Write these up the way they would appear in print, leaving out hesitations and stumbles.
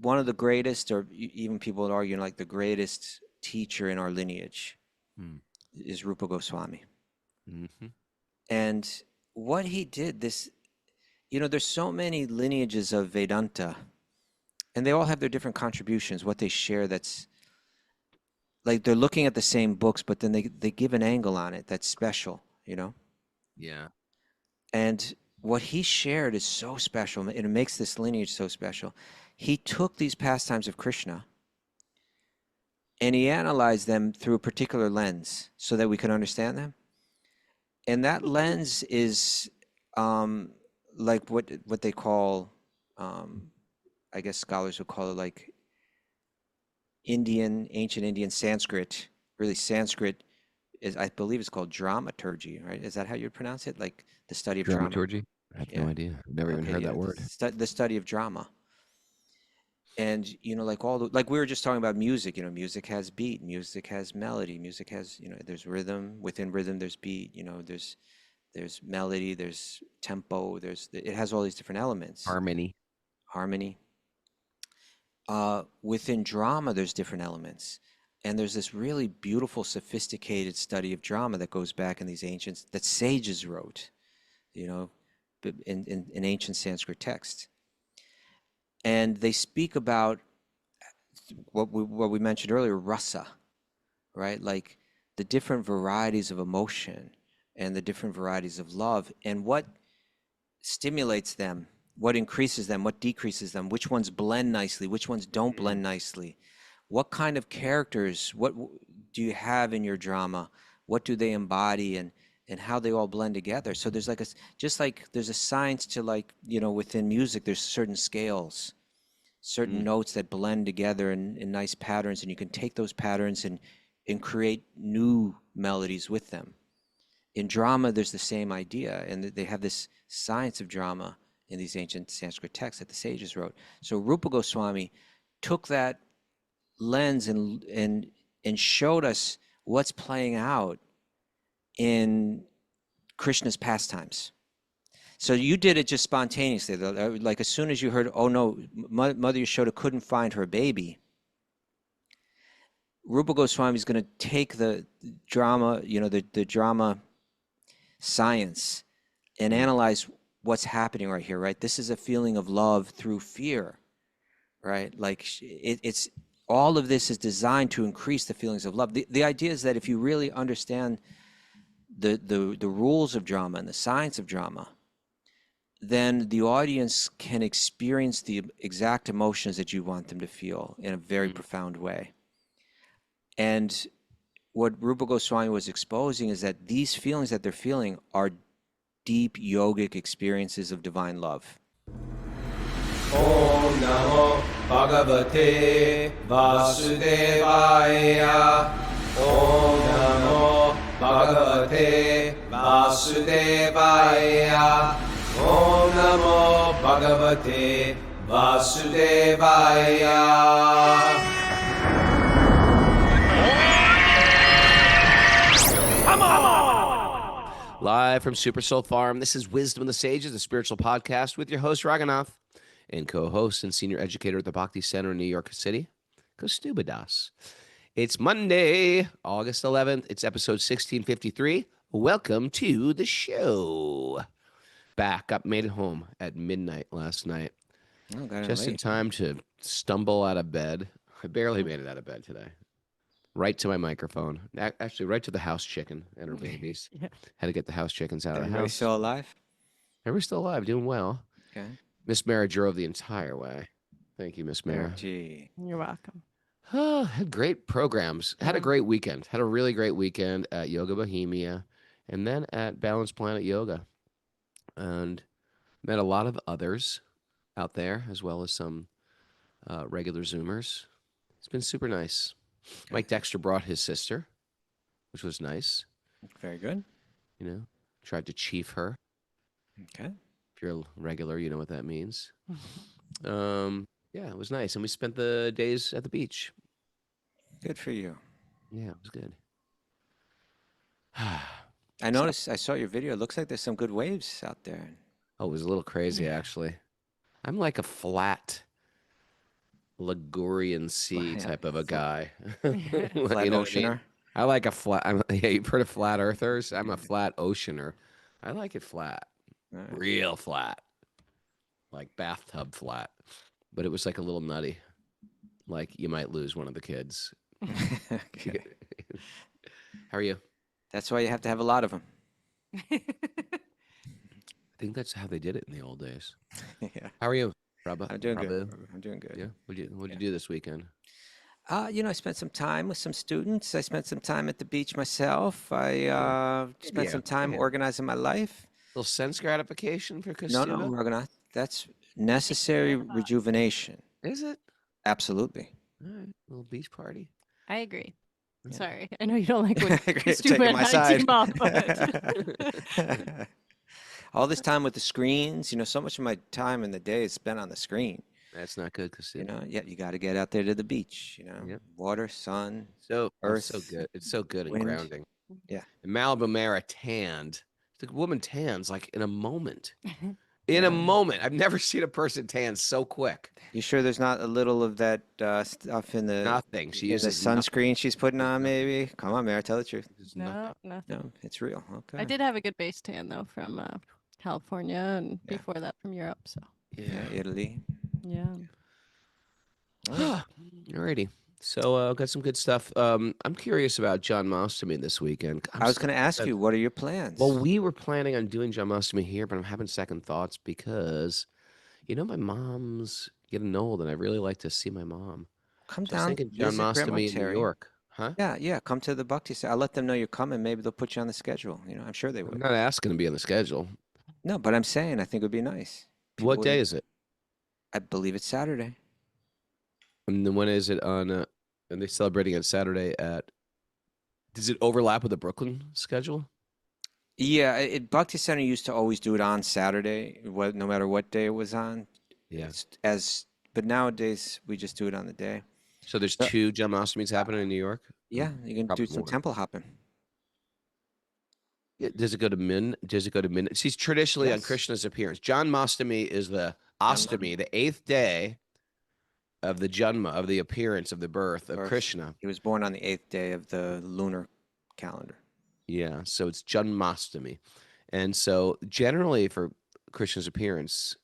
one of the greatest, or even people would argue, like the greatest teacher in our lineage is Rupa Goswami. Mm-hmm. And what he did, this, there's so many lineages of Vedanta, and they all have their different contributions, what they share that's, like they're looking at the same books, but then they give an angle on it that's special, Yeah. And what he shared is so special, and it makes this lineage so special. He took these pastimes of Krishna and he analyzed them through a particular lens so that we could understand them. And that lens is like what they call, I guess scholars would call it like ancient Indian Sanskrit. Really, Sanskrit is, I believe it's called dramaturgy, right? Is that how you'd pronounce it? Like the study of drama? Dramaturgy? I have no idea. I've never even heard that word. The study of drama. And, like like we were just talking about music, music has beat, music has melody, music has, there's rhythm, within rhythm, there's beat, there's melody, there's tempo, it has all these different elements. Harmony. Within drama, there's different elements. And there's this really beautiful, sophisticated study of drama that goes back in these ancients, that sages wrote, in ancient Sanskrit texts. And they speak about what we mentioned earlier, rasa, right? Like the different varieties of emotion and the different varieties of love, and what stimulates them, what increases them, what decreases them, which ones blend nicely, which ones don't blend nicely. What kind of characters, what do you have in your drama? What do they embody, and how they all blend together? So there's like just like there's a science to, like, within music, there's certain scales, certain notes that blend together in nice patterns, and you can take those patterns and create new melodies with them. In drama, there's the same idea, and they have this science of drama in these ancient Sanskrit texts that the sages wrote. So Rupa Goswami took that lens and showed us what's playing out in Krishna's pastimes. So you did it just spontaneously, though. Like as soon as you heard, oh no, Mother Yashoda couldn't find her baby, Rupa Goswami is going to take the drama, the drama science, and analyze what's happening right here, right? This is a feeling of love through fear, right? Like it's all of this is designed to increase the feelings of love. The idea is that if you really understand the rules of drama and the science of drama, then the audience can experience the exact emotions that you want them to feel in a very profound way. And what Rupa Goswami was exposing is that these feelings that they're feeling are deep yogic experiences of divine love. Om Namo Bhagavate Vasudevaya. Om Namo Bhagavate Vasudevaya. Om Namo Bhagavate Vasudevaya. Live from Super Soul Farm, this is Wisdom of the Sages, a spiritual podcast with your host, Raghunath, and co-host and senior educator at the Bhakti Center in New York City, Kaustubha Das. It's Monday, August 11th. It's episode 1653. Welcome to the show. Back up, made it home at midnight last night. Oh, just in time to stumble out of bed. I barely made it out of bed today. Right to my microphone. Actually, right to the house chicken and her babies. Yeah. Had to get the house chickens out of the house. Everybody still alive? Everybody's still alive, doing well. Okay. Miss Mara drove the entire way. Thank you, Miss Mara. Gee. You're welcome. Had great programs. Had a great weekend. Had a really great weekend at Yoga Bohemia and then at Balanced Planet Yoga. And met a lot of others out there, as well as some regular Zoomers. It's been super nice. Mike Dexter brought his sister, which was nice. Very good. Tried to chief her. Okay. If you're a regular, you know what that means. Yeah, it was nice. And we spent the days at the beach. Good for you. Yeah, it was good. I noticed, I saw your video. It looks like there's some good waves out there. Oh, it was a little crazy, actually. I'm like a flat Ligurian Sea Yeah. type of a guy. Flat You know what I mean? oceaner. I like a flat. Yeah, you've heard of flat earthers? I'm a flat oceaner. I like it flat, All right. real flat, like bathtub flat. But it was like a little nutty. Like you might lose one of the kids. Okay. How are you? That's why you have to have a lot of them. I think that's how they did it in the old days. Yeah. How are you, Rubba? I'm doing good. Prabhu? I'm doing good. Yeah. What'd you do this weekend? I spent some time with some students. I spent some time at the beach myself. I spent Yeah, some time yeah. organizing my life. little sense gratification for No, Kastuba? Raghunath, that's necessary rejuvenation. Is it? Absolutely. All right. Little beach party. I agree. Yeah. Sorry, I know you don't like when You're stupid taking my side. team up, but All this time with the screens, so much of my time in the day is spent on the screen. That's not good, Kastuba. You got to get out there to the beach, Yep. water, sun. So Earth, so good. It's so good and wind. grounding. Yeah. And Malibu Mara tanned. The woman tans like in a moment. In Yeah. a moment. I've never seen a person tan so quick. You sure there's not a little of that stuff in the Nothing. She in the uses nothing. sunscreen she's putting on? Maybe. Come on, Mara, tell the truth. Uses nothing. no, nothing. No, it's real. Okay. I did have a good base tan though from California and Yeah. before that from Europe. So Yeah, Italy. yeah. Alrighty. So got some good stuff. I'm curious about Janmashtami this weekend. I was going to ask you, what are your plans? Well, we were planning on doing Janmashtami here, but I'm having second thoughts because, my mom's getting old, and I really like to see my mom. come So I was down. thinking visit Grandma Janmashtami in New Terry. York, huh? Yeah, come to the Bhakti Center. I'll let them know you're coming. Maybe they'll put you on the schedule. I'm sure they I'm would. not asking to be on the schedule. No, but I'm saying I think it would be nice. What People day would- is it? I believe it's Saturday. And then when is it on? And they're celebrating it Saturday at. Does it overlap with the Brooklyn schedule? Yeah, Bhakti Center used to always do it on Saturday, no matter what day it was on. Yeah. But nowadays we just do it on the day. So there's Uh, 2 Janmashtamis happening in New York. Yeah, you can Probably do some more. temple hopping. Yeah, does it go to min? Does it go to min? She's traditionally on Yes. Krishna's appearance. Janmashtami is the Astami, the 8th day of the Janma, of the appearance of the birth of Birth. Krishna. He was born on the 8th day of the lunar calendar. Yeah, so it's Janmashtami. And so generally for Krishna's appearance,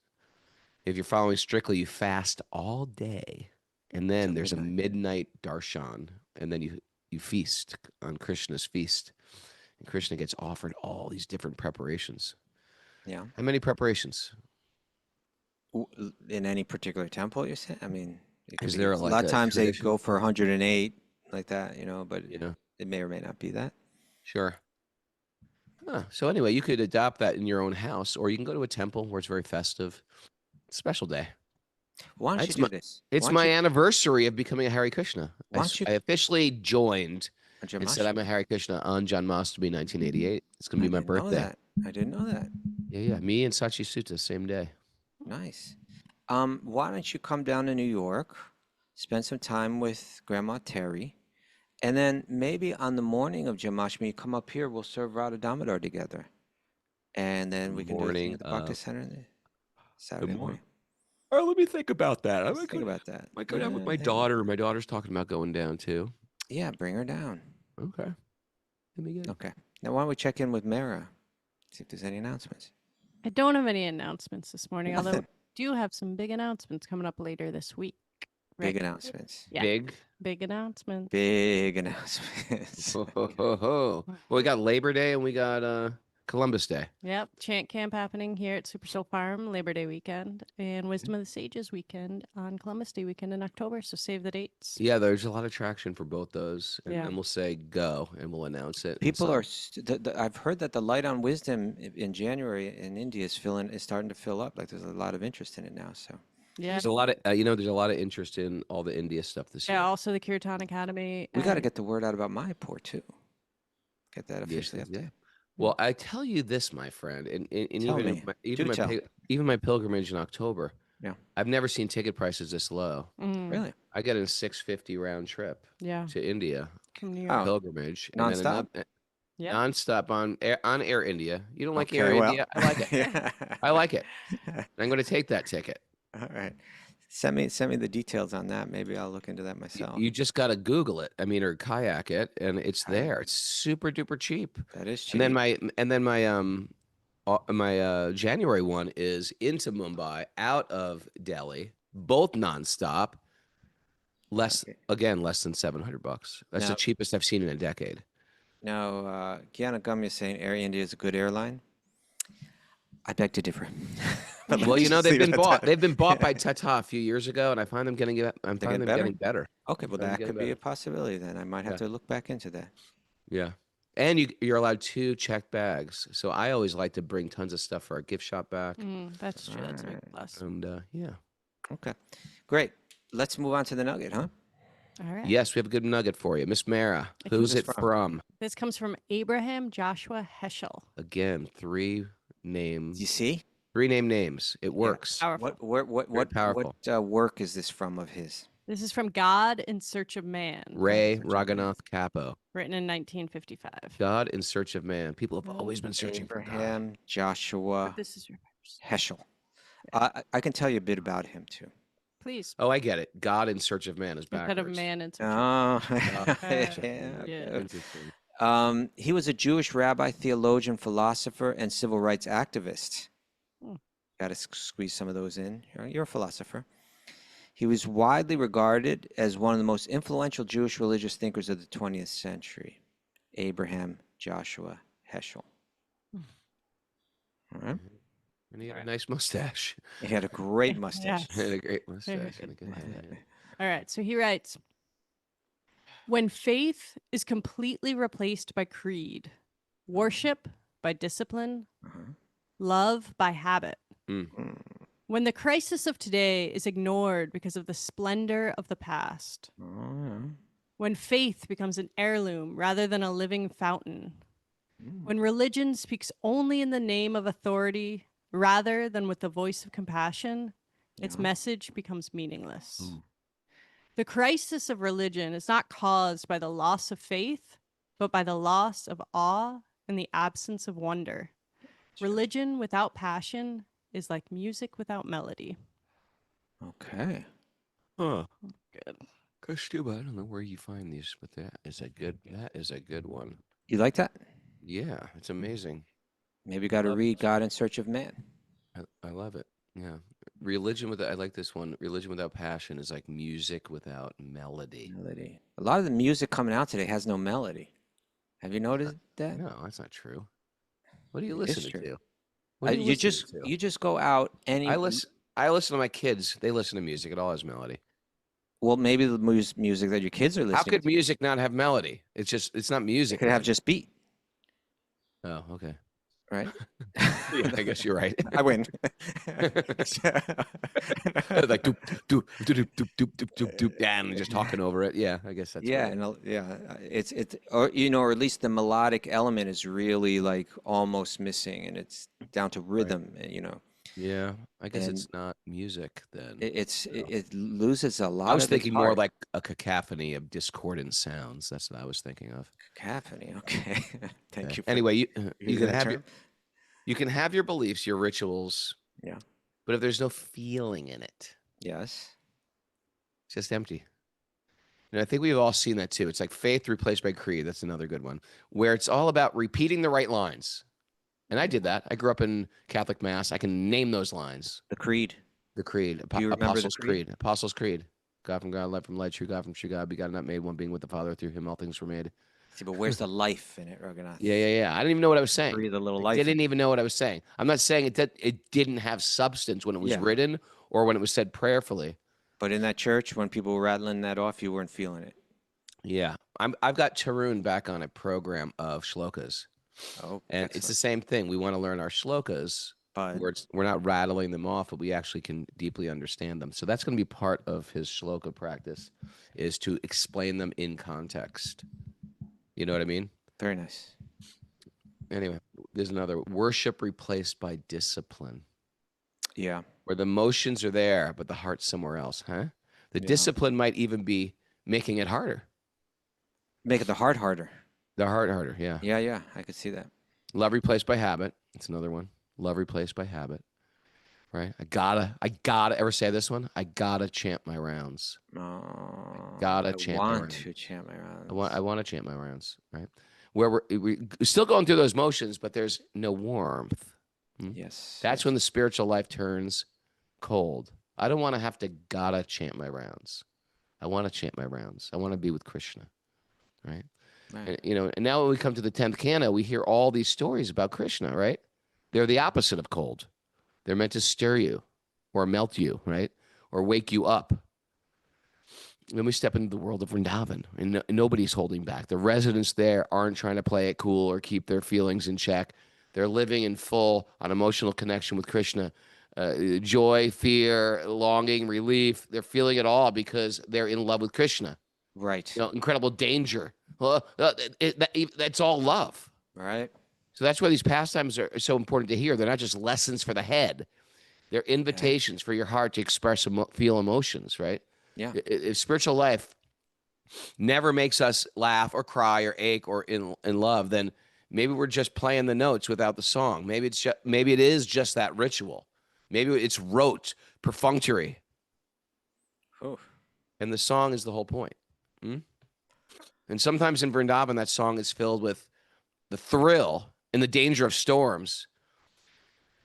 if you're following strictly, you fast all day. And then Till there's a midnight. midnight darshan. And then you feast on Krishna's feast. And Krishna gets offered all these different preparations. Yeah. How many preparations? In any particular temple, you're saying? I mean, it could Is be- there a like lot a of times they tradition? go for 108 like that, but Yeah, it may or may not be that. sure. Huh. So anyway, you could adopt that in your own house, or you can go to a temple where it's very festive. Special day. Why don't That's you do my- this? It's Why don't my you- anniversary of becoming a Hare Krishna. Why don't you- I officially joined on your and said I'm a Hare Krishna on Janmashtami 1988. It's going to be my I didn't know birthday. that. I didn't know that. Yeah. Me and Sachi Sutta, same day. Nice. Why don't you come down to New York, spend some time with Grandma Terry, and then maybe on the morning of Janmashtami, you come up here, we'll serve Radha Damodar together. And then we can do a thing Morning at the Bhakti of- Center Saturday morning. morning. All right, let me think about that. Let's think about that. I could have with Yeah, my think- daughter. My daughter's talking about going down too. Yeah, bring her down. Okay. Let me get Okay. Now, why don't we check in with Mara, see if there's any announcements? I don't have any announcements this morning, although I Nothing. do have some big announcements coming up later this week. Big Right. announcements. Yeah. big. Big announcement. Big announcements. Ho, ho, ho, ho. Well, we got Labor Day and we got Columbus Day. Yep. Chant camp happening here at Super Soul Farm Labor Day weekend and Wisdom of the Sages weekend on Columbus Day weekend in October. So save the dates. Yeah, there's a lot of traction for both those. And Yeah. then we'll say go and we'll announce it. and People so- are. I've heard that the Light on Wisdom in January in India is starting to fill up. Like there's a lot of interest in it now. So Yeah. There's a lot of there's a lot of interest in all the India stuff this year. Yeah. Also the Kirtan Academy. we got to and- get the word out about Mayapur too. Get that Yes, officially up yeah. there. Well, I tell you this, my friend, and Tell even me. my, Do tell. even my pilgrimage in October. Yeah. I've never seen ticket prices this low. Mm, Really? I get a $650 round trip Yeah. to India From New Oh. York. pilgrimage, Nonstop? and then Yeah. nonstop on Air India. You don't like Okay, Air well. India? I like it. Yeah. I like it. I'm going to take that ticket. All right. Send me the details on that. Maybe I'll look into that myself. You just got to Google it. I mean, or kayak it, and it's Kayak. there. It's super duper cheap. That is cheap. And then my January one is into Mumbai, out of Delhi, both nonstop. Less than $700. That's the cheapest I've seen in a decade. Now, Gyana Gumya is saying Air India is a good airline. I beg to differ. Well, they've been bought. They've been bought by Tata a few years ago, and I find them getting better. Okay, well, that could be a possibility then. I might have to look back into that. Yeah. And you're allowed 2 checked bags. So I always like to bring tons of stuff for our gift shop back. That's true. That's a big plus. And yeah. Okay, great. Let's move on to the nugget, huh? All right. Yes, we have a good nugget for you. Miss Mara, who's it from? This comes from Abraham Joshua Heschel. Again, 3 names. You see? 3 names. It works. Powerful. What work is this from of his? This is from God in Search of Man. Ray Raghunath Capo. Written in 1955. God in Search of Man. People have always been searching for God. Abraham Joshua This is your Heschel. I can tell you a bit about him too. Please. Oh, I get it. God in Search of Man is backwards. Instead of man in search Oh, Yeah. Interesting. he was a Jewish rabbi, theologian, philosopher, and civil rights activist. Got to squeeze some of those in. You're a philosopher. He was widely regarded as one of the most influential Jewish religious thinkers of the 20th century. Abraham Joshua Heschel. All right. And he had a nice mustache. He had a great mustache. He had a great mustache. And a good All right. So he writes, when faith is completely replaced by creed, worship by discipline, love by habit, when the crisis of today is ignored because of the splendor of the past, when faith becomes an heirloom rather than a living fountain, when religion speaks only in the name of authority rather than with the voice of compassion, its message becomes meaningless. The crisis of religion is not caused by the loss of faith, but by the loss of awe and the absence of wonder. Religion without passion is like music without melody. Okay. Huh. Good. Kostuba, I don't know where you find these, but that is a good one. You like that? Yeah, it's amazing. Maybe you got to read God in Search of Man. I love it. Yeah. I like this one. Religion without passion is like music without melody. A lot of the music coming out today has no melody. Have you noticed that? No, that's not true. What are you listening to? You just go out and I listen to my kids. They listen to music. It all has melody. Well, maybe the music that your kids are listening How could to. music not have melody? It's not music. It could have just beat. Oh, okay. Right? Yeah, I guess you're right. I win. Like doop doop doop doop doop doop doop doop, and just talking over it. Yeah, I guess that's right. It's or or at least the melodic element is really like almost missing, and it's down to rhythm. Yeah, I guess it's not music then. It loses a lot. I was of thinking its more heart. like a cacophony of discordant sounds. That's what I was thinking of. Cacophony. Okay, thank you. Anyway, you using can that have term. you can have your beliefs, your rituals. Yeah. But if there's no feeling in it, Yes. it's just empty. And I think we've all seen that too. It's like faith replaced by creed. That's another good one, where it's all about repeating the right lines. And I did that. I grew up in Catholic Mass. I can name those lines. The creed. The creed. Do you remember the Apostles' creed? creed. Apostles' creed. God from God, light from light, true God from true God, begotten, not made, one being with the Father. Through him all things were made. See, but where's the life in it, Raghunath? Yeah. I didn't even know what I was saying. Breathe a little I life. didn't even know what I was saying. I'm not saying it didn't have substance when it was Yeah. written or when it was said prayerfully. But in that church, when people were rattling that off, you weren't feeling it. Yeah. I've got Tarun back on a program of shlokas. Oh, And it's the same thing. We want to learn our shlokas, but where we're not rattling them off, but we actually can deeply understand them. So that's going to be part of his shloka practice, is to explain them in context. You know what I mean? very nice. Anyway, there's another. Worship replaced by discipline, Yeah. where the motions are there, but the heart's somewhere else, huh? The Yeah. discipline might even be making it harder. Make it the heart harder. The heart harder, yeah. Yeah. I could see that. Love replaced by habit. It's another one. Love replaced by habit. right? I gotta ever say this one? I gotta chant my rounds. Gotta I chant my want rounds. to chant my rounds. I want to chant my rounds, right? Where we're still going through those motions, but there's no warmth. Yes. That's yes. when the spiritual life turns cold. I don't want to have to gotta chant my rounds. I want to chant my rounds. I want to be with Krishna, right? Right. And, and now when we come to the 10th canto, we hear all these stories about Krishna, right? They're the opposite of cold. They're meant to stir you or melt you, right? Or wake you up. Then we step into the world of Vṛndāvana, and nobody's holding back. The residents there aren't trying to play it cool or keep their feelings in check. They're living in full on emotional connection with Krishna. Joy, fear, longing, relief. They're feeling it all because they're in love with Krishna. Right. Incredible danger. That's all love. Right. So that's why these pastimes are so important to hear. They're not just lessons for the head. They're invitations for your heart to express, feel emotions, right? Yeah. Spiritual life never makes us laugh or cry or ache or in love, then maybe we're just playing the notes without the song. Maybe it is just that ritual. Maybe it's rote, perfunctory. Oof. And the song is the whole point. And sometimes in Vṛndāvana, that song is filled with the thrill and the danger of storms,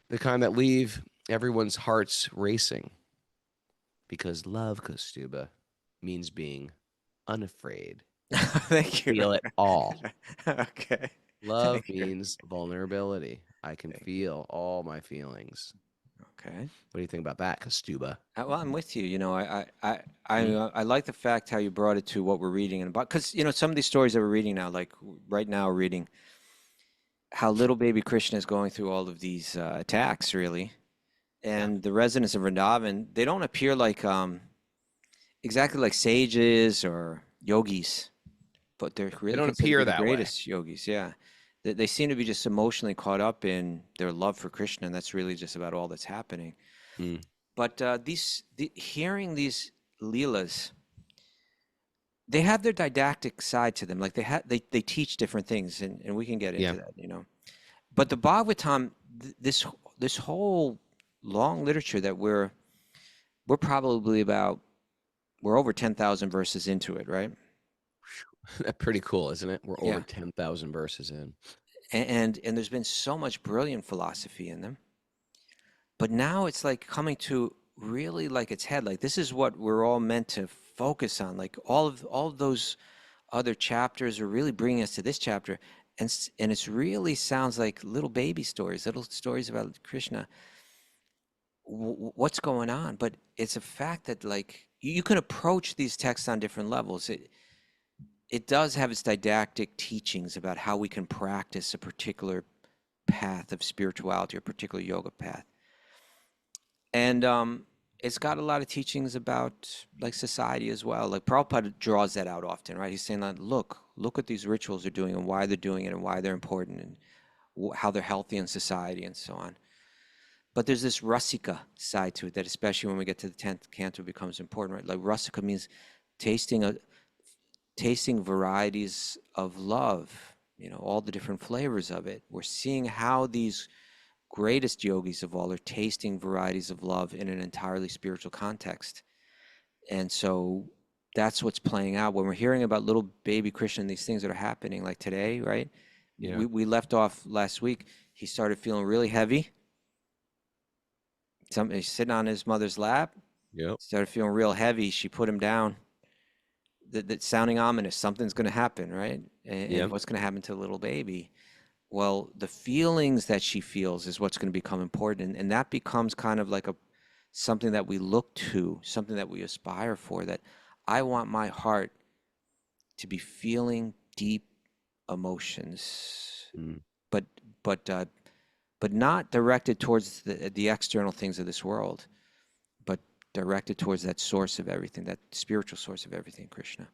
the kind that leave everyone's hearts racing. Because love, Kaustubha, means being unafraid. Thank you. Feel it all. Okay. Love Thank you. means vulnerability. I can feel all my feelings. Okay. What do you think about that, Kaustubha? Well, I'm with you. I like the fact how you brought it to what we're reading and about, because some of these stories that we're reading now, like right now, we're reading how little baby Krishna is going through all of these attacks, really, and the residents of Vṛndāvana, they don't appear like exactly like sages or yogis, but they're really don't considered to appear be the that way. greatest yogis. Yeah, they seem to be just emotionally caught up in their love for Krishna, and that's really just about all that's happening. But hearing these leelas, they have their didactic side to them. Like they teach different things, and we can get into that, But the Bhagavatam, this whole long literature that we're probably we're over 10,000 verses into it, right? That's pretty cool, isn't it? We're over Yeah. 10,000 verses in. And there's been so much brilliant philosophy in them. But now it's like coming to really like its head. Like this is what we're all meant to focus on. Like all of those other chapters are really bringing us to this chapter, and it's really sounds like little baby stories, little stories about Krishna. What's going on? But it's a fact that like you can approach these texts on different levels. It does have its didactic teachings about how we can practice a particular path of spirituality, or a particular yoga path. And it's got a lot of teachings about like society as well. Like Prabhupada draws that out often, right? He's saying that, look what these rituals are doing and why they're doing it and why they're important and how they're healthy in society and so on. But there's this rasika side to it that, especially when we get to the 10th canto, becomes important, right? Like rasika means tasting varieties of love, all the different flavors of it. We're seeing how these greatest yogis of all are tasting varieties of love in an entirely spiritual context. And so that's what's playing out when we're hearing about little baby Krishna and these things that are happening, like today, right? Yeah. We left off last week. He started feeling really heavy. He's sitting on his mother's lap. Yep. Started feeling real heavy. She put him down. That's sounding ominous. Something's going to happen, right? And what's going to happen to the little baby? Well, the feelings that she feels is what's going to become important. And that becomes kind of like something that we look to, something that we aspire for, that I want my heart to be feeling deep emotions, but not directed towards the external things of this world, but directed towards that source of everything, that spiritual source of everything, Krishna.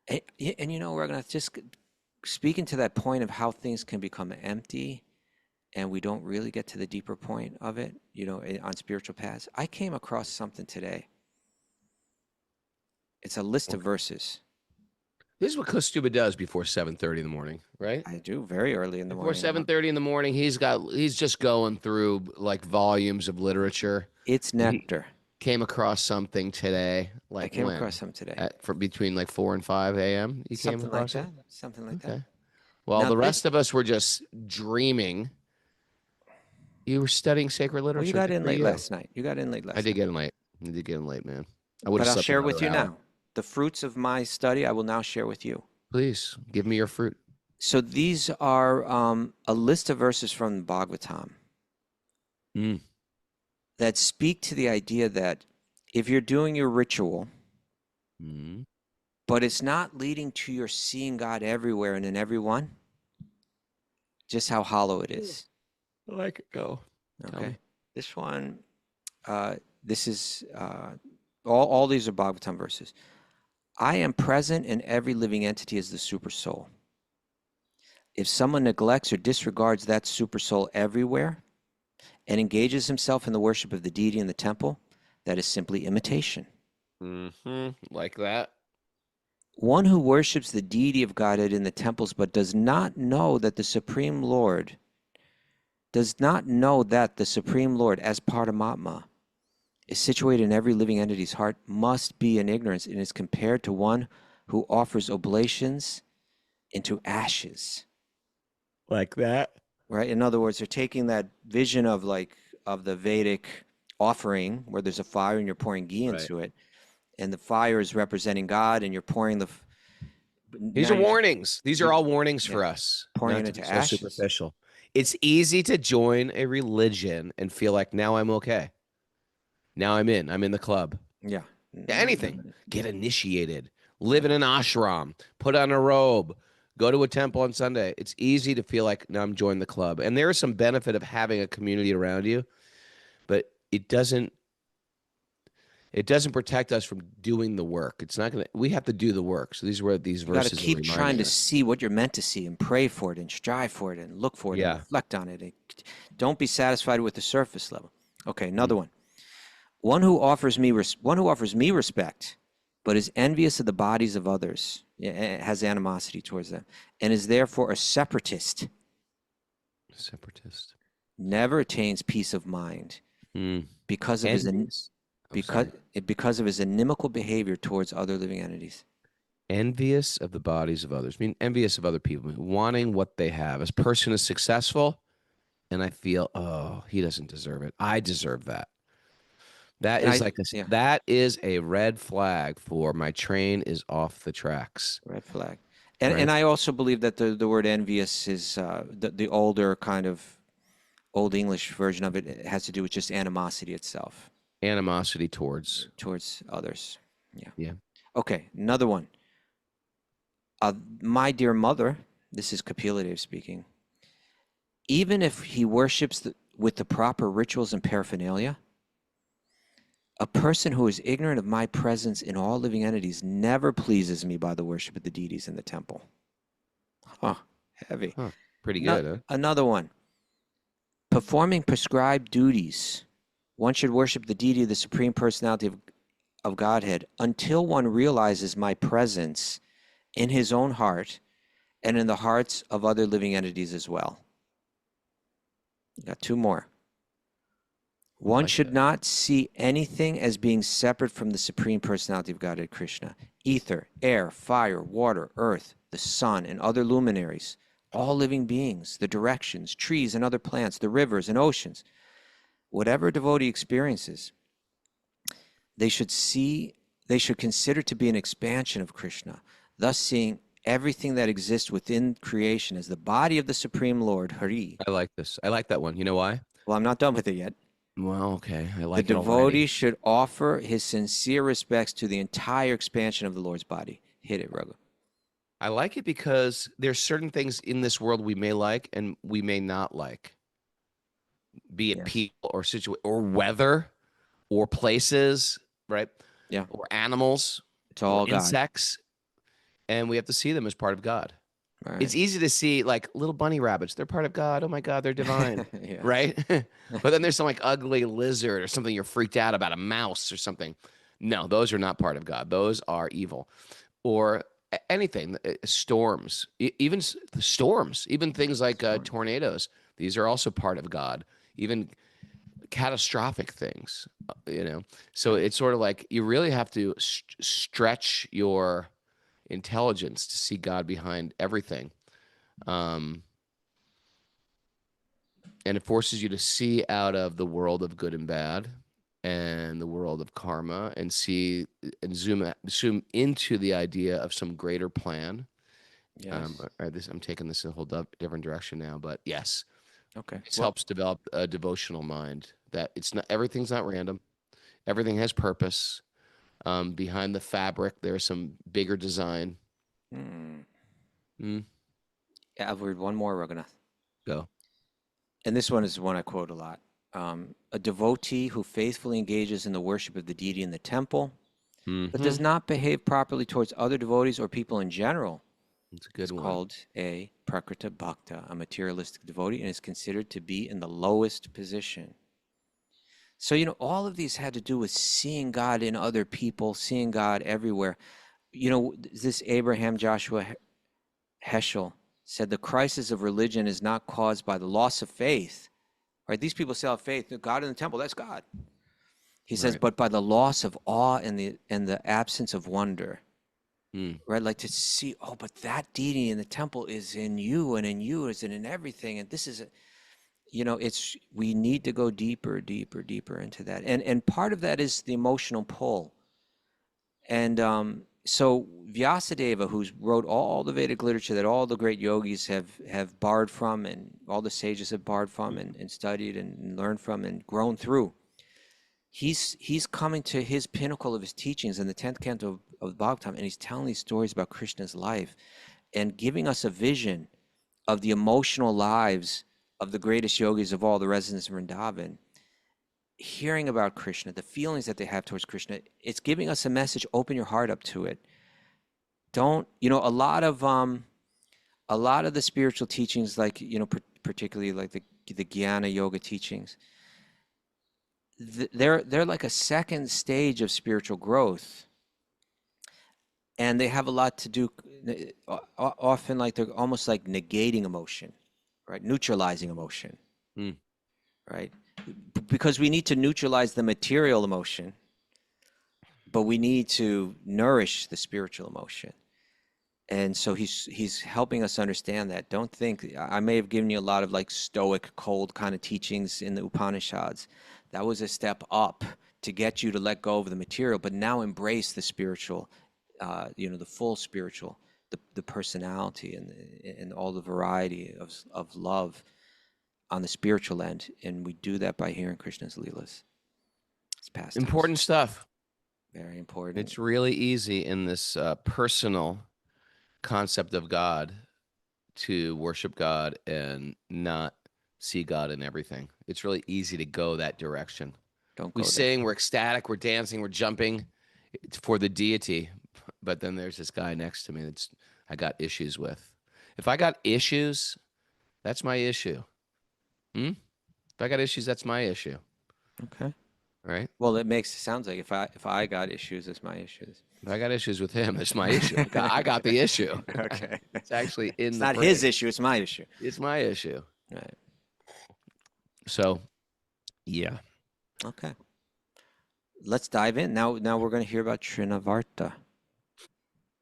And we're going to just speaking to that point of how things can become empty and we don't really get to the deeper point of it, on spiritual paths. I came across something today. It's a list of verses. This is what Kostuba does before 7:30 in the morning, right? I do very early in the Before morning. 7:30 in the morning, he's just going through like volumes of literature. It's And he nectar. came across something today, I like came when? across some today. For between like 4 and 5 a.m. You came Something like across it? that. Something like that. Okay. Well, Now the this, rest of us were just dreaming. You were studying sacred well, you literature. got Good in for late you. last night. You got in late I last did night. get in late. I did get in late, man. I would But have I'll slept share with another you hour. now. The fruits of my study, I will now share with you. Please give me your fruit. So these are a list of verses from the Bhagavatam Mm. that speak to the idea that if you're doing your ritual, Mm. but it's not leading to your seeing God everywhere and in everyone, just how hollow it is. I like it. Go. Tell Okay. me. This one, this is all these are Bhagavatam verses. I am present in every living entity as the super soul. If someone neglects or disregards that super soul everywhere and engages himself in the worship of the deity in the temple, that is simply imitation. Mm-hmm. Like that. One who worships the deity of Godhead in the temples but does not know that the Supreme Lord, as Paramatma, is situated in every living entity's heart, must be in ignorance and is compared to one who offers oblations into ashes. Like that. Right? In other words, they're taking that vision of the Vedic offering where there's a fire and you're pouring ghee Right. into it, and the fire is representing God, and you're pouring These are warnings. These are all warnings yeah, for us. pouring Not it to into be so ashes. superficial. It's easy to join a religion and feel like now I'm okay. Now I'm in the club. Yeah. Anything. Get initiated. Live in an ashram. Put on a robe. Go to a temple on Sunday. It's easy to feel like now I'm joining the club. And there is some benefit of having a community around you, but it doesn't protect us from doing the work. It's not gonna. We have to do the work. So these are where these You got to verses are keep trying reminding to us. see what you're meant to see and pray for it and strive for it and look for it and Yeah. reflect on it. Don't be satisfied with the surface level. Okay, another Mm. one. One who offers me respect, but is envious of the bodies of others, has animosity towards them, and is therefore a separatist, Separatist. never attains peace of mind Mm. because of his Envious. I'm sorry. because of his inimical behavior towards other living entities. Envious of the bodies of others. I mean, envious of other people, wanting what they have. This person is successful, and I feel, oh, he doesn't deserve it. I deserve that. That And is yeah, that is a red flag for my train is off the tracks. red flag. Right? And I also believe that the word envious is the older kind of Old English version of it. It has to do with just animosity itself Animosity towards. towards others. Yeah. Yeah. Okay, another one. My dear mother, this is Kapila Dev speaking. Even if he worships with the proper rituals and paraphernalia, a person who is ignorant of my presence in all living entities never pleases me by the worship of the deities in the temple. Huh, heavy. Huh. Pretty good, huh? Another one. Performing prescribed duties, one should worship the deity of the Supreme Personality of Godhead until one realizes my presence in his own heart and in the hearts of other living entities as well. Got two more. One like should that. not see anything as being separate from the Supreme Personality of Godhead Krishna. Ether, air, fire, water, earth, the sun, and other luminaries, all living beings, the directions, trees and other plants, the rivers and oceans, whatever a devotee experiences, they should consider to be an expansion of Krishna, thus seeing everything that exists within creation as the body of the Supreme Lord, Hari. I like this. I like that one. You know why? Well, I'm not done with it yet. Well, okay. I The like it devotee already. should offer his sincere respects to the entire expansion of the Lord's body. Hit it, Raghu. I like it because there's certain things in this world we may like and we may not like. Be it Yes. people or or weather or places, right? Yeah. Or animals It's all or God. insects. And we have to see them as part of God. Right. It's easy to see like little bunny rabbits. They're part of God. Oh my God, they're divine. Yeah. Right? But then there's some like ugly lizard or something you're freaked out about, a mouse or something. No, those are not part of God. Those are evil. Or anything, storms, even the storms, even things like Storm. tornadoes. These are also part of God. Even catastrophic things, So it's sort of like you really have to stretch your intelligence to see God behind everything. And it forces you to see out of the world of good and bad and the world of karma and see and zoom into the idea of some greater plan. Yes. I'm taking this in a whole different direction now, but yes. Okay. This helps develop a devotional mind that everything's not random. Everything has purpose. Behind the fabric, there's some bigger design. Yeah, I've read one more, Raghunath. Go. And this one is one I quote a lot. A devotee who faithfully engages in the worship of the deity in the temple, but does not behave properly towards other devotees or people in general, It's a good one. called a prakrita bhakta, a materialistic devotee, and is considered to be in the lowest position. So, all of these had to do with seeing God in other people, seeing God everywhere. This Abraham Joshua Heschel said the crisis of religion is not caused by the loss of faith. Right? These people still have faith. God in the temple, that's God. He says, Right. but by the loss of awe and the absence of wonder. Right? Like to see, but that deity in the temple is in you, and in you is in everything. And this is, we need to go deeper into that. And part of that is the emotional pull. And so Vyasadeva, who's wrote all the Vedic literature that all the great yogis have borrowed from, and all the sages have borrowed from, and studied and learned from and grown through, he's coming to his pinnacle of his teachings in the 10th canto of Bhagavatam, and he's telling these stories about Krishna's life and giving us a vision of the emotional lives of the greatest yogis of all, the residents of Vṛndāvana, hearing about Krishna, the feelings that they have towards Krishna. It's giving us a message. Open your heart up to it. Don't, a lot of the spiritual teachings, like, particularly like the Jnana Yoga teachings, they're like a second stage of spiritual growth. And they have a lot to do, often like they're almost like negating emotion, right? Neutralizing emotion, right? Because we need to neutralize the material emotion, but we need to nourish the spiritual emotion. And so he's helping us understand that. Don't think, I may have given you a lot of like stoic, cold kind of teachings in the Upanishads. That was a step up to get you to let go of the material, but now embrace the spiritual, the full spiritual, the personality and all the variety of love on the spiritual end. And we do that by hearing Krishna's Leelas. It's pastimes. Important stuff. Very important. It's really easy in this personal concept of God to worship God and not see God in everything. It's really easy to go that direction. We sing, we're ecstatic, we're dancing, we're jumping. It's for the deity. But then there's this guy next to me that's I got issues with. If I got issues, that's my issue. If I got issues, that's my issue. Okay. Right? Well, it sounds like if I got issues, it's my issues. If I got issues with him, it's my issue. I got the issue. Okay. It's actually in it's the not phrase. his issue, it's my issue. It's my issue. Right. So, yeah. Okay. Let's dive in. Now we're going to hear about Trinavarta.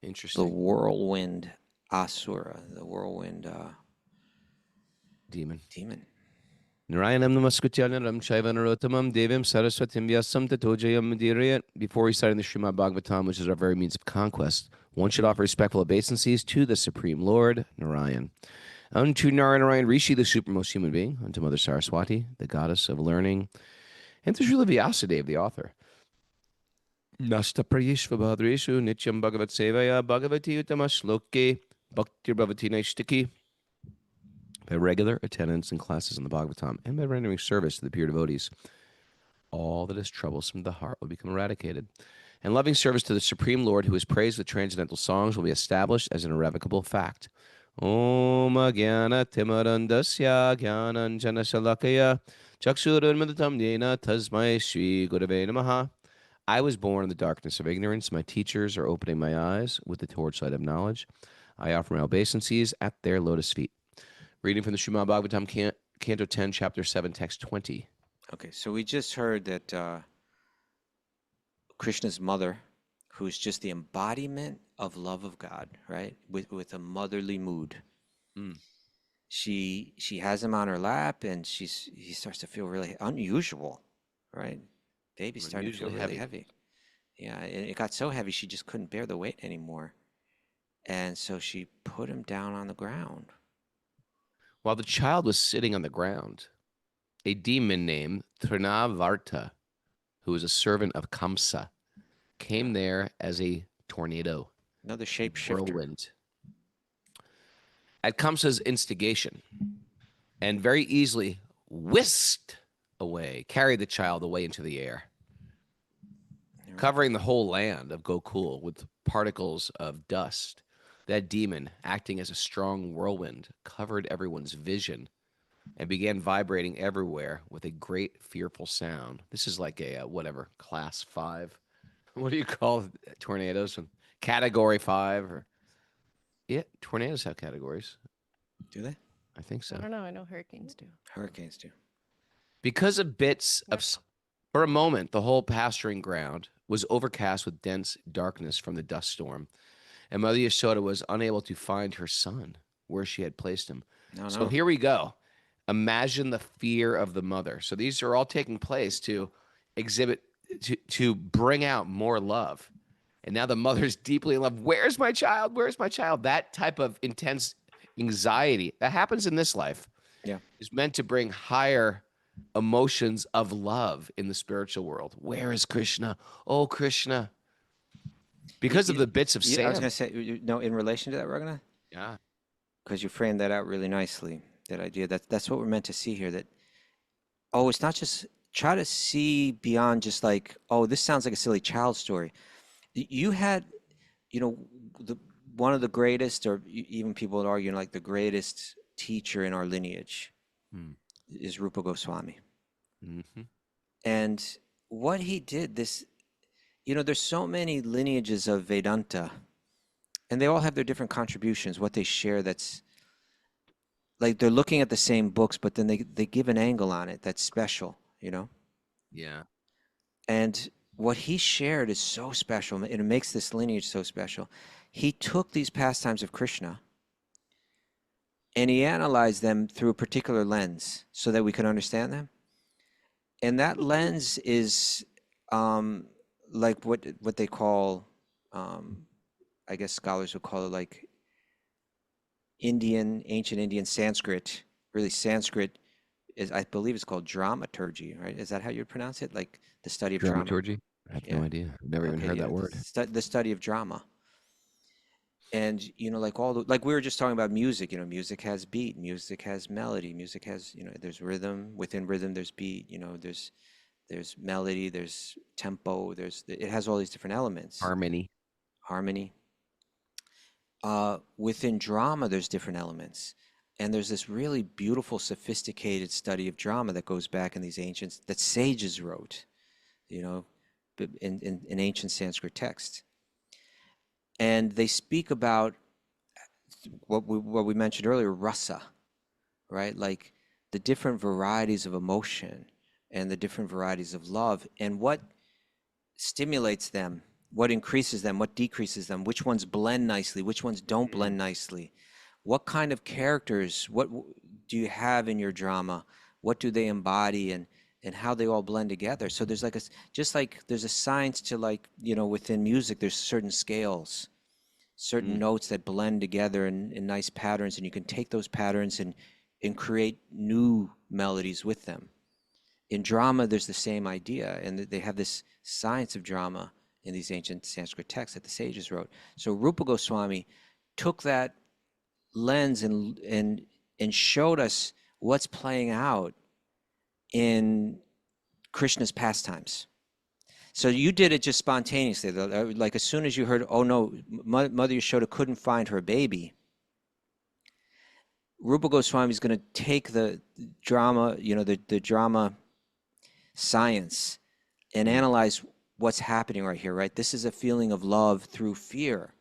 Interesting. The whirlwind asura, the whirlwind demon. Demon. Narayanam Shaivanarottamam Devim Saraswatim Vyasam Tatojayam Diriyat. Before reciting the Srimad Bhagavatam, which is our very means of conquest, one should offer respectful obeisances to the Supreme Lord, Narayan. Unto Narayan Rishi, the supremmost human being, unto Mother Saraswati, the goddess of learning, and to Srila Vyasadeva, the author. Nasta Prayishva Bhadreshu Nityam Bhagavat Sevaya Bhagavati Uttama Shloke Bhaktir Bhavati Naishtiki. By regular attendance in classes in the Bhagavatam and by rendering service to the pure devotees, all that is troublesome to the heart will become eradicated. And loving service to the Supreme Lord, who is praised with transcendental songs, will be established as an irrevocable fact. Om Jnana Timarandasya Jnananjana Shalakaya Chakshurunmadatam Yena Tasmai Shri Gurave Namaha. I was born in the darkness of ignorance. My teachers are opening my eyes with the torchlight of knowledge. I offer my obeisances at their lotus feet. Reading from the Srimad Bhagavatam, Canto 10, Chapter 7, Text 20. Okay, so we just heard that Krishna's mother, who's just the embodiment of love of God, right? With a motherly mood. Mm. She has him on her lap, and he starts to feel really unusual, right? Baby's starting to feel Unusually really heavy. Yeah, and it got so heavy she just couldn't bear the weight anymore. And so she put him down on the ground. While the child was sitting on the ground, a demon named Trinavarta, who was a servant of Kamsa, came there as a tornado, Another shapeshifter. whirlwind, at Kamsa's instigation, and very easily whisked away, carried the child away into the air, covering the whole land of Gokul with particles of dust. That demon, acting as a strong whirlwind, covered everyone's vision and began vibrating everywhere with a great fearful sound. This is like a whatever, class 5. What do you call tornadoes? Category 5 or yeah, tornadoes have categories. Do they? I think so. I don't know. I know hurricanes do. Hurricanes do. Because of bits of for a moment, the whole pasturing ground was overcast with dense darkness from the dust storm, and Mother Yashoda was unable to find her son where she had placed him. So here we go. Imagine the fear of the mother. So these are all taking place to exhibit, to bring out more love. And now the mother's deeply in love. Where's my child? Where's my child? That type of intense anxiety that happens in this life is meant to bring higher emotions of love in the spiritual world. Where is Krishna? Oh, Krishna. Because of the bits of sand. I was going to say, no, in relation to that, Raghunath? Yeah. Because you framed that out really nicely, that idea. That's what we're meant to see here. That, oh, it's not just try to see beyond just like, oh, this sounds like a silly child story. You had, one of the greatest, or even people would argue, like the greatest teacher in our lineage is Rupa Goswami. Mm-hmm. And what he did, there's so many lineages of Vedanta, and they all have their different contributions, what they share that's, like they're looking at the same books, but then they give an angle on it that's special, Yeah. And what he shared is so special, and it makes this lineage so special. He took these pastimes of Krishna, and he analyzed them through a particular lens so that we could understand them. And that lens is like what they call, I guess scholars would call it like ancient Indian Sanskrit. Really, Sanskrit is, I believe it's called dramaturgy, right? Is that how you'd pronounce it? Like the study of drama? Dramaturgy? I have no idea. I've never even heard that word. The study of drama. And, like like we were just talking about music, music has beat, music has melody, music has, there's rhythm, within rhythm there's beat, there's melody, there's tempo, it has all these different elements. Harmony. Within drama there's different elements. And there's this really beautiful, sophisticated study of drama that goes back in these ancients, that sages wrote, in ancient Sanskrit texts. And they speak about what we mentioned earlier, rasa, right? Like the different varieties of emotion and the different varieties of love, and what stimulates them, what increases them, what decreases them, which ones blend nicely, which ones don't blend nicely. What kind of characters, what do you have in your drama? What do they embody, and how they all blend together? So there's like just like there's a science to, like, within music, there's certain scales, certain notes that blend together in nice patterns, and you can take those patterns and create new melodies with them. In drama, there's the same idea, and they have this science of drama in these ancient Sanskrit texts that the sages wrote. So Rupa Goswami took that lens and showed us what's playing out in Krishna's pastimes. So you did it just spontaneously, like as soon as you heard, oh no, Mother Yashoda couldn't find her baby, Rupa Goswami is going to take the drama, the drama science, and analyze what's happening right here, right? This is a feeling of love through fear,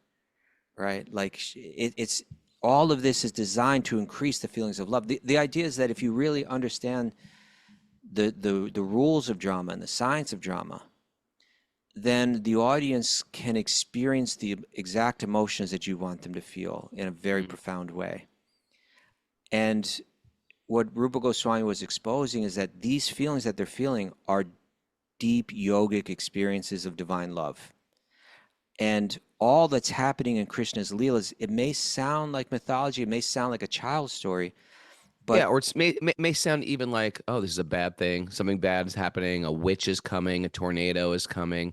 right? Like it's all of this is designed to increase the feelings of love. The idea is that if you really understand the rules of drama and the science of drama, then the audience can experience the exact emotions that you want them to feel in a very profound way. And what Rupa Goswami was exposing is that these feelings that they're feeling are deep yogic experiences of divine love. And all that's happening in Krishna's Leelas, it may sound like mythology, it may sound like a child's story, but yeah, or it may sound even like, oh, this is a bad thing. Something bad is happening. A witch is coming. A tornado is coming.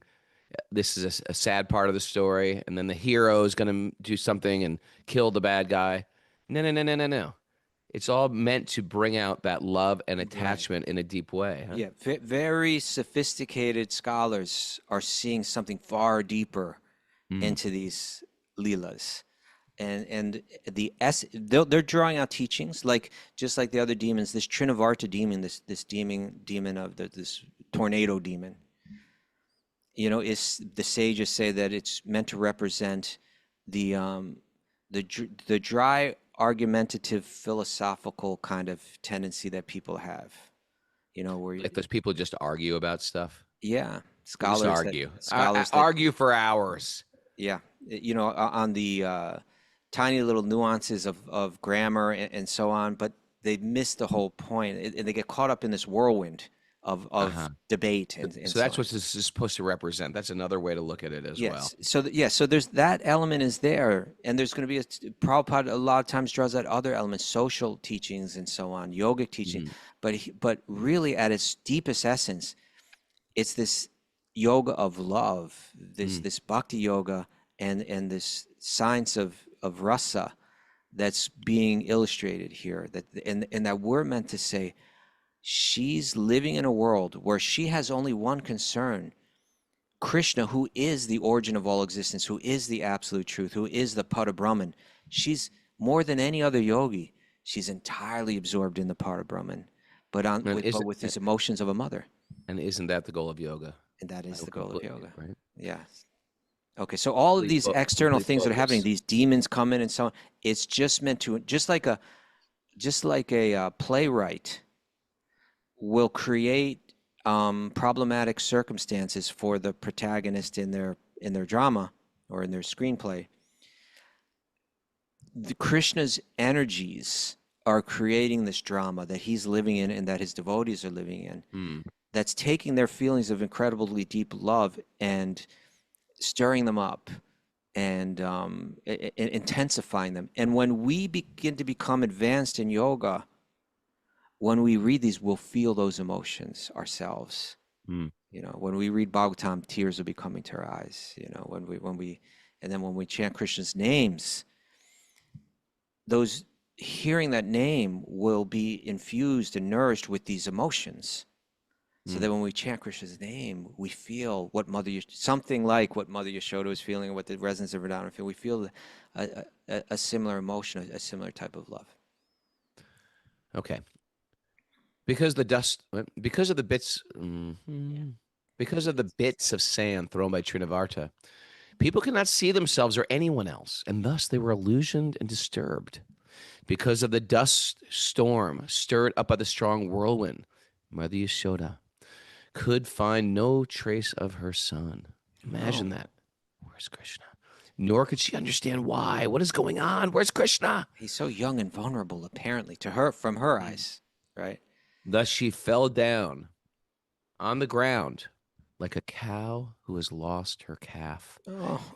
This is a sad part of the story. And then the hero is going to do something and kill the bad guy. No, no, no, no, no, no. It's all meant to bring out that love and attachment in a deep way. Huh? yeah, very sophisticated scholars are seeing something far deeper into these Leelas. And they're drawing out teachings like just like the other demons. This Trinavarta demon, this demon of this tornado demon. You know, is the sages say that it's meant to represent the dry argumentative philosophical kind of tendency that people have. You know, where Like those people just argue about stuff. yeah, Just scholars argue. scholars that Argue for hours. yeah, you know, on the tiny little nuances of grammar and so on, but they miss the whole point, and they get caught up in this whirlwind of debate and So so that's on. what this is supposed to represent. That's another way to look at it as well. Yes. So so there's that element is there, and there's going to be Prabhupada a lot of times draws out other elements, social teachings and so on, yogic teaching, but really at its deepest essence, it's this yoga of love, this bhakti yoga, and this science of rasa that's being illustrated here. That and that we're meant to say, she's living in a world where she has only one concern. Krishna, who is the origin of all existence, who is the absolute truth, who is the Parabrahman, she's more than any other yogi. She's entirely absorbed in the Parabrahman, but with these emotions of a mother. And isn't that the goal of yoga? And that is the goal of yoga. Right? Yeah. Okay, so all of these external things that are happening, these demons come in and so on, it's just meant to, just like a playwright will create problematic circumstances for the protagonist in their drama or in their screenplay. Krishna's energies are creating this drama that he's living in and that his devotees are living in. That's taking their feelings of incredibly deep love and stirring them up and intensifying them. And when we begin to become advanced in yoga, when we read these, we'll feel those emotions ourselves. You know, when we read Bhagavatam, tears will be coming to our eyes. You know, when we chant Krishna's names, those hearing that name will be infused and nourished with these emotions. So that when we chant Krishna's name, we feel something like what Mother Yashoda was feeling, and what the residents of Vṛndāvana feel. We feel a similar emotion, a similar type of love. Okay. Because of the bits of sand thrown by Trinavarta, people cannot see themselves or anyone else, and thus they were illusioned and disturbed. Because of the dust storm stirred up by the strong whirlwind, Mother Yashoda could find no trace of her son. Imagine that. Where's Krishna? Nor could she understand why. What is going on? Where's Krishna? He's so young and vulnerable, apparently, to her, from her eyes, right? Thus she fell down on the ground like a cow who has lost her calf,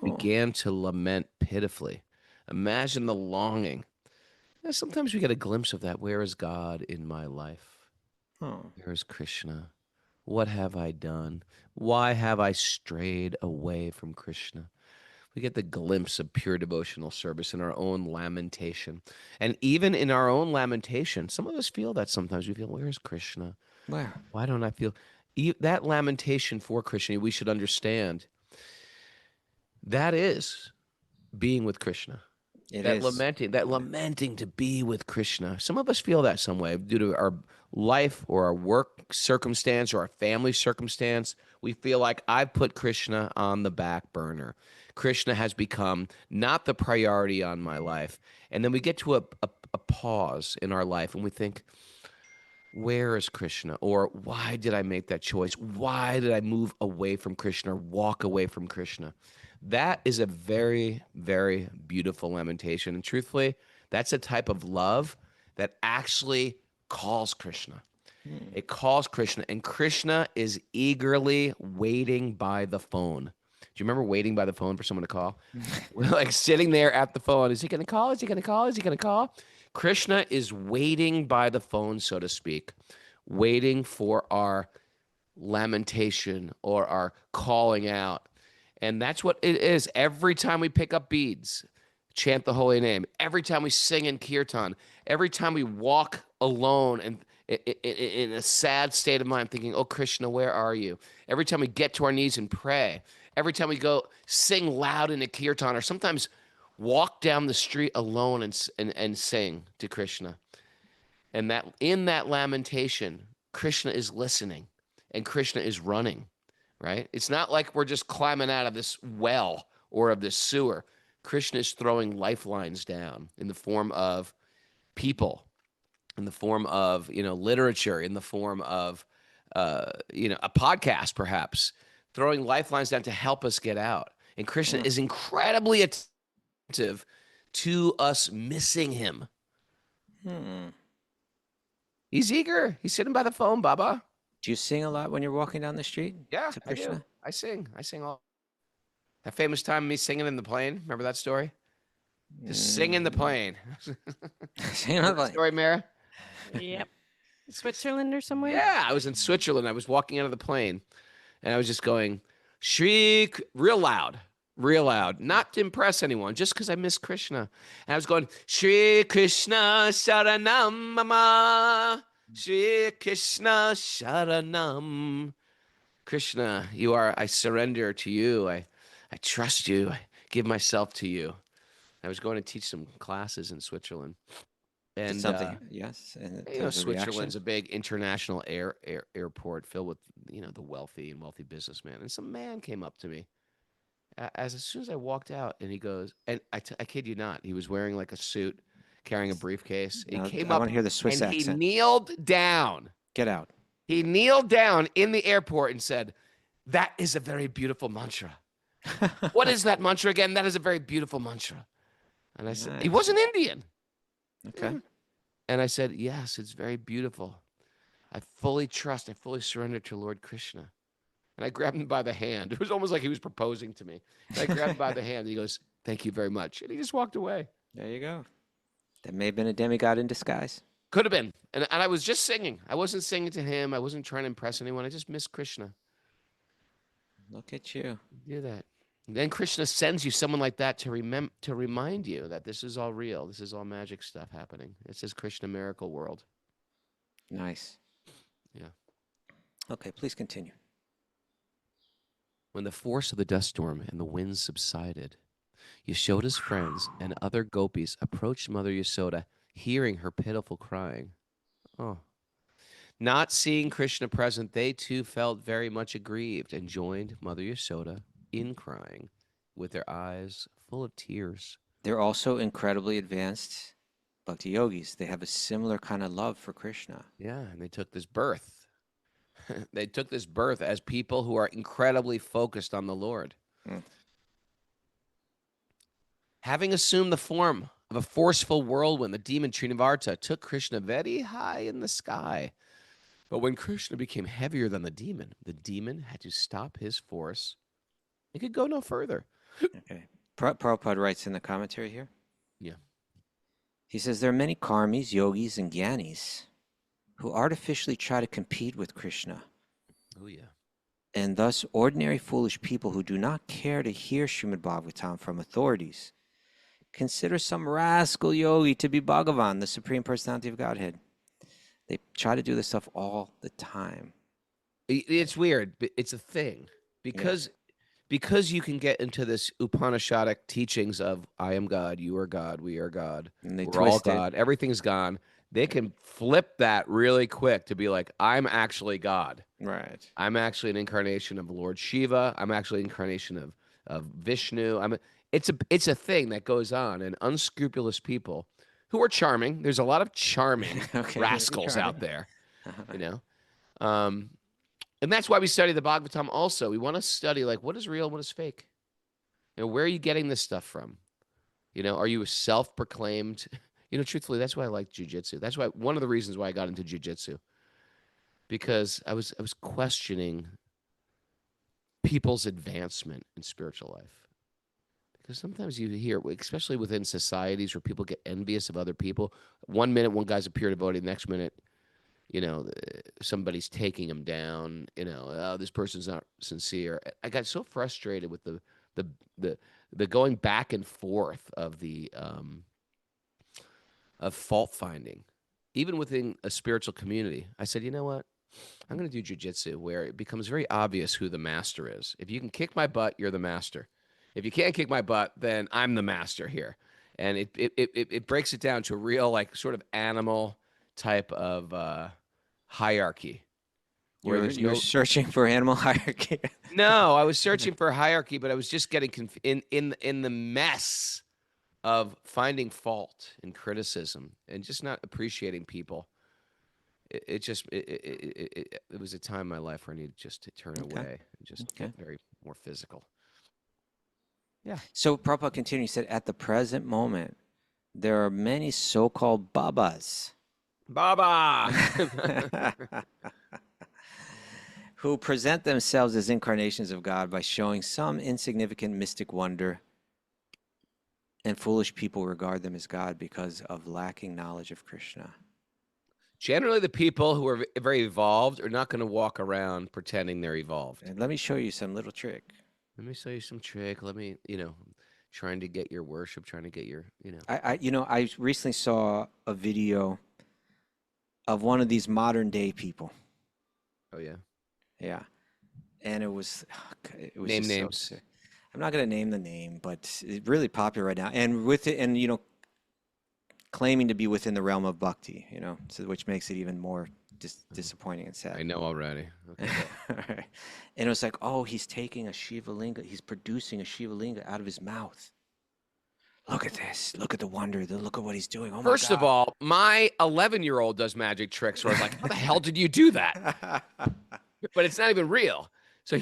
began to lament pitifully. Imagine the longing. Now, sometimes we get a glimpse of that. Where is God in my life? Where is Krishna? What have I done? Why have I strayed away from Krishna? We get the glimpse of pure devotional service in our own lamentation. And even in our own lamentation, some of us feel that sometimes. We feel, where is Krishna? Where? Why don't I feel that lamentation for Krishna? We should understand that is being with Krishna. It that is. lamenting to be with Krishna. Some of us feel that some way due to our life or our work circumstance or our family circumstance. We feel like I've put Krishna on the back burner. Krishna has become not the priority on my life. And then we get to a pause in our life and we think, where is Krishna? Or why did I make that choice? Why did I move away from Krishna or walk away from Krishna? That is a very, very beautiful lamentation. And truthfully, that's a type of love that actually calls Krishna. It calls Krishna, and Krishna is eagerly waiting by the phone. Do you remember waiting by the phone for someone to call? We're like sitting there at the phone. Is he going to call? Is he going to call? Is he going to call? Krishna is waiting by the phone, so to speak, waiting for our lamentation or our calling out. And that's what it is. Every time we pick up beads, chant the holy name. Every time we sing in kirtan. Every time we walk alone and in a sad state of mind, thinking, oh, Krishna, where are you? Every time we get to our knees and pray. Every time we go sing loud in a kirtan, or sometimes walk down the street alone and sing to Krishna. And that in that lamentation, Krishna is listening and Krishna is running, right? It's not like we're just climbing out of this well or of this sewer. Krishna is throwing lifelines down in the form of people, in the form of, literature, in the form of, a podcast, perhaps, throwing lifelines down to help us get out. And Krishna is incredibly attentive to us missing him. He's eager. He's sitting by the phone, Baba. Do you sing a lot when you're walking down the street? Yeah, to I do. Krishna? I sing all. That famous time of me singing in the plane. Remember that story? Just sing in the plane. Sing on the plane. Story, Mara? Yep. Switzerland or somewhere? Yeah, I was in Switzerland. I was walking out of the plane, and I was just going, Shri, real loud, not to impress anyone, just because I miss Krishna. And I was going, Shri Krishna Sharanam Mama, Shri Krishna Sharanam. Krishna, I surrender to you. I trust you. I give myself to you. I was going to teach some classes in Switzerland. And something, yes. And Switzerland's a big international airport filled with, the wealthy and wealthy businessmen. And some man came up to me as soon as I walked out, and he goes, and I kid you not, he was wearing like a suit, carrying a briefcase. He came up I want to hear the Swiss and accent. he kneeled down. Get out. He kneeled down in the airport and said, that is a very beautiful mantra. What is that mantra again? That is a very beautiful mantra. And I said, he wasn't Indian. Okay. And I said, yes, it's very beautiful. I fully trust, I fully surrender to Lord Krishna. And I grabbed him by the hand. It was almost like he was proposing to me. And I grabbed him by the hand. And he goes, thank you very much. And he just walked away. There you go. That may have been a demigod in disguise. Could have been. And I was just singing. I wasn't singing to him. I wasn't trying to impress anyone. I just missed Krishna. Look at you. Do that. And then Krishna sends you someone like that to remind you that this is all real. This is all magic stuff happening. It's his Krishna miracle world. Nice. Yeah. Okay, please continue. When the force of the dust storm and the winds subsided, Yashoda's friends and other gopis approached Mother Yasoda, hearing her pitiful crying. Oh. Not seeing Krishna present, they too felt very much aggrieved and joined Mother Yasoda in crying, with their eyes full of tears. They're also incredibly advanced bhakti yogis. They have a similar kind of love for Krishna. Yeah, and they took this birth. They took this birth as people who are incredibly focused on the Lord. Having assumed the form of a forceful whirlwind, the demon Trinavarta took Krishna very high in the sky. But when Krishna became heavier than the demon had to stop his force. It could go no further. Okay. Prabhupada writes in the commentary here. Yeah. He says, there are many karmis, yogis, and gyanis who artificially try to compete with Krishna. Oh, yeah. And thus, ordinary foolish people who do not care to hear Srimad Bhagavatam from authorities consider some rascal yogi to be Bhagavan, the Supreme Personality of Godhead. They try to do this stuff all the time. It's weird, but it's a thing. Because because you can get into this Upanishadic teachings of I am God, you are God, we are God, And they we're all twist it. God, everything's gone. They can flip that really quick to be like, I'm actually God. Right. I'm actually an incarnation of Lord Shiva. I'm actually an incarnation of Vishnu. It's a thing that goes on, and unscrupulous people who are charming. There's a lot of charming Okay. rascals Charming. out there, you know. Um, and that's why we study the Bhagavatam also. We want to study like what is real, what is fake. Where are you getting this stuff from? Are you a self-proclaimed? Truthfully, that's why I like jujitsu. That's why one of the reasons why I got into jujitsu, because I was questioning people's advancement in spiritual life. Because sometimes you hear, especially within societies where people get envious of other people. 1 minute, one guy's a pure devotee. The next minute, somebody's taking him down. Oh, this person's not sincere. I got so frustrated with the going back and forth of the of fault finding, even within a spiritual community. I said, you know what? I'm going to do jujitsu where it becomes very obvious who the master is. If you can kick my butt, you're the master. If you can't kick my butt, then I'm the master here. And it breaks it down to a real, like, sort of animal type of hierarchy. Where You're searching for animal hierarchy. No, I was searching for hierarchy, but I was just getting in the mess of finding fault and criticism and just not appreciating people. It was a time in my life where I needed just to turn away and just get very more physical. Yeah. So Prabhupada continued, he said, at the present moment, there are many so-called Babas Baba. who present themselves as incarnations of God by showing some insignificant mystic wonder, and foolish people regard them as God because of lacking knowledge of Krishna. Generally, the people who are very evolved are not going to walk around pretending they're evolved. And let me show you some little trick. Let me show you some trick. Let me, trying to get your worship, trying to get your, I recently saw a video of one of these modern day people. Oh, yeah. Yeah. And it was Name just names. So, I'm not going to name the name, but it's really popular right now. And with it, and claiming to be within the realm of bhakti, so which makes it even more disappointing and sad. I know already. Okay. Right. And it was like, oh, he's taking a Shiva Linga, he's producing a Shiva Linga out of his mouth. Look at this. Look at the wonder. Look at what he's doing. Oh my God. First of all, my 11-year-old does magic tricks where I was like, how the hell did you do that? But it's not even real. So